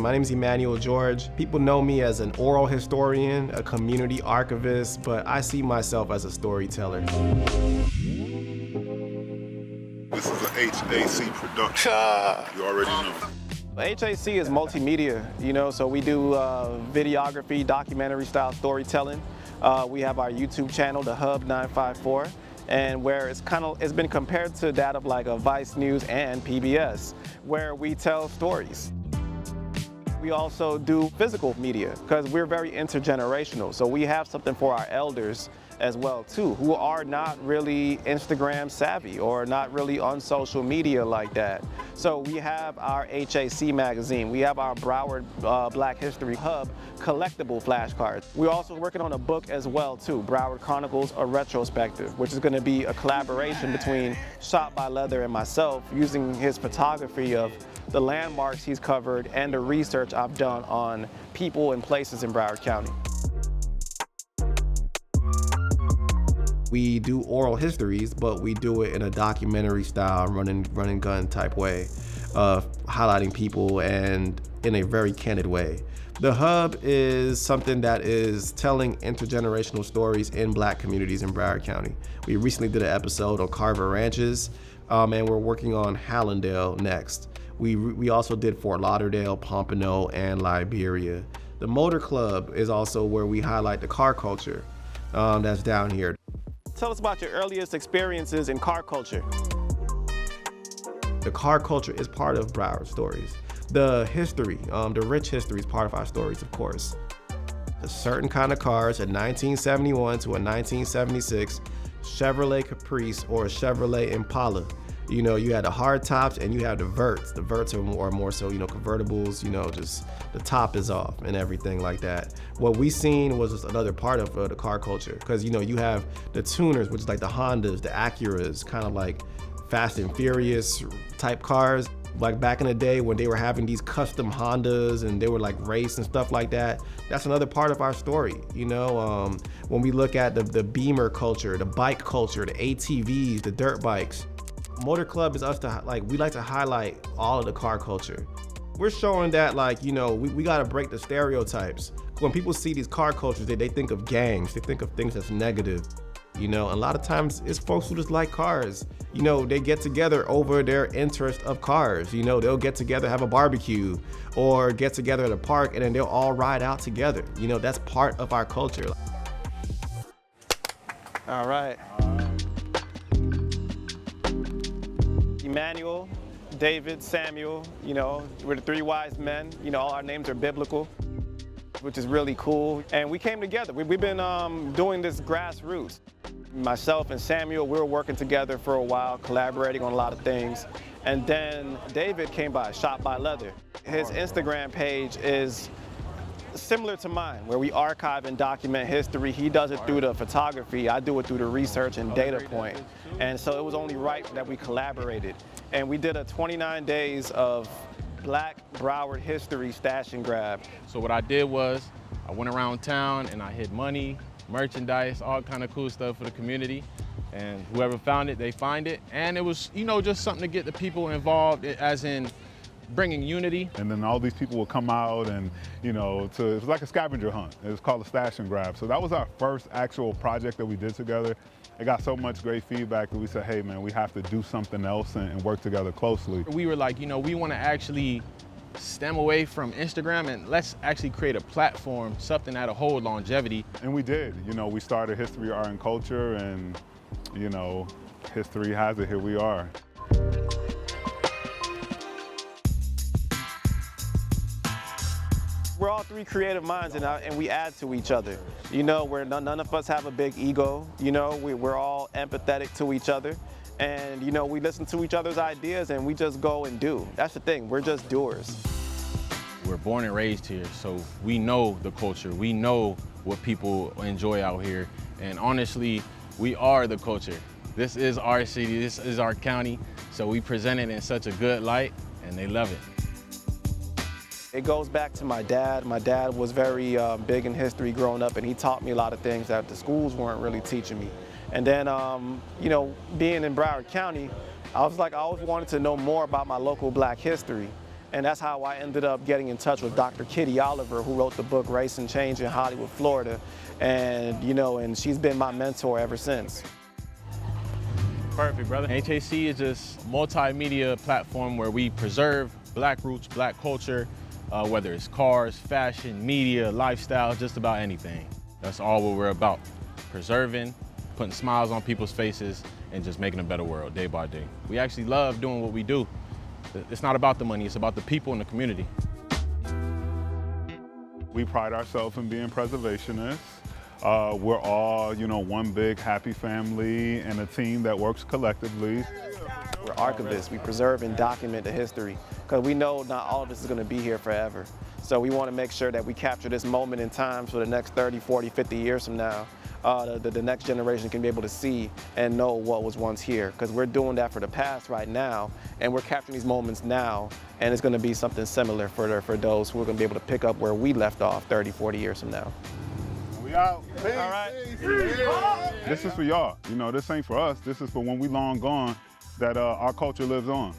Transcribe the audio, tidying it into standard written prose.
My name is Emmanuel George. People know me as an oral historian, a community archivist, but I see myself as a storyteller. This is an HAC production. You already know. HAC is multimedia, so we do videography, documentary style storytelling. We have our YouTube channel, the Hub 954, and where it's been compared to that of like a Vice News and PBS, where we tell stories. We also do physical media because we're very intergenerational. So we have something for our elders as well too, who are not really Instagram savvy or not really on social media like that. So we have our HAC magazine. We have our Broward Black History Hub collectible flashcards. We're also working on a book as well too, Broward Chronicles, a retrospective, which is going to be a collaboration between Shot by Leather and myself, using his photography of the landmarks he's covered and the research I've done on people and places in Broward County. We do oral histories, but we do it in a documentary style, running gun type way, highlighting people and in a very candid way. The Hub is something that is telling intergenerational stories in Black communities in Broward County. We recently did an episode on Carver Ranches, and we're working on Hallandale next. We also did Fort Lauderdale, Pompano, and Liberia. The Motor Club is also where we highlight the car culture that's down here. Tell us about your earliest experiences in car culture. The car culture is part of Broward stories. The history, the rich history is part of our stories, of course. A certain kind of cars, a 1971 to a 1976 Chevrolet Caprice or a Chevrolet Impala. You had the hard tops and you have the verts. The verts are more so, convertibles, just the top is off and everything like that. What we seen was just another part of the car culture, because, you have the tuners, which is like the Hondas, the Acuras, kind of like Fast and Furious type cars. Like back in the day when they were having these custom Hondas and they were like race and stuff like that. That's another part of our story, when we look at the Beamer culture, the bike culture, the ATVs, the dirt bikes. Motor Club is us we like to highlight all of the car culture. We're showing that we gotta break the stereotypes. When people see these car cultures, they think of gangs, they think of things that's negative. A lot of times it's folks who just like cars. They get together over their interest of cars. They'll get together, have a barbecue, or get together at a park, and then they'll all ride out together. That's part of our culture. All right. Emmanuel, David, Samuel, we're the three wise men. All our names are biblical, which is really cool. And we came together. We've been doing this grassroots. Myself and Samuel, we were working together for a while, collaborating on a lot of things. And then David came by, Shot by Leather. His Instagram page is similar to mine, where we archive and document history. He does it through the photography. I do it through the research and data point. And so it was only right that we collaborated. And we did a 29 days of Black Broward history stash and grab. So what I did was I went around town and I hid money, merchandise, all kind of cool stuff for the community. And whoever found it, they find it. And it was, just something to get the people involved, as in bringing unity. And then all these people will come out and, it was like a scavenger hunt. It was called a stash and grab. So that was our first actual project that we did together. It got so much great feedback that we said, hey man, we have to do something else and work together closely. We were like, we want to actually stem away from Instagram and let's actually create a platform, something that'll hold longevity. And we did. We started History, Art, and Culture, and, history has it, here we are. We're all three creative minds, and we add to each other. Where none of us have a big ego. We're all empathetic to each other. And, we listen to each other's ideas and we just go and do. That's the thing, we're just doers. We're born and raised here, so we know the culture. We know what people enjoy out here. And honestly, we are the culture. This is our city, this is our county. So we present it in such a good light and they love it. It goes back to my dad. My dad was very big in history growing up, and he taught me a lot of things that the schools weren't really teaching me. And then, being in Broward County, I always wanted to know more about my local Black history. And that's how I ended up getting in touch with Dr. Kitty Oliver, who wrote the book Race and Change in Hollywood, Florida. And, and she's been my mentor ever since. Perfect, brother. HAC is just a multimedia platform where we preserve Black roots, Black culture, whether it's cars, fashion, media, lifestyle, just about anything. That's all what we're about. Preserving, putting smiles on people's faces, and just making a better world day by day. We actually love doing what we do. It's not about the money, it's about the people in the community. We pride ourselves in being preservationists. We're all, one big happy family and a team that works collectively. We're archivists. We preserve and document the history because we know not all of this is going to be here forever. So we want to make sure that we capture this moment in time for the next 30, 40, 50 years from now. The next generation can be able to see and know what was once here, because we're doing that for the past right now, and we're capturing these moments now, and it's going to be something similar for those who are going to be able to pick up where we left off 30, 40 years from now. We out. All right. This is for y'all. This ain't for us. This is for when we long gone, that our culture lives on.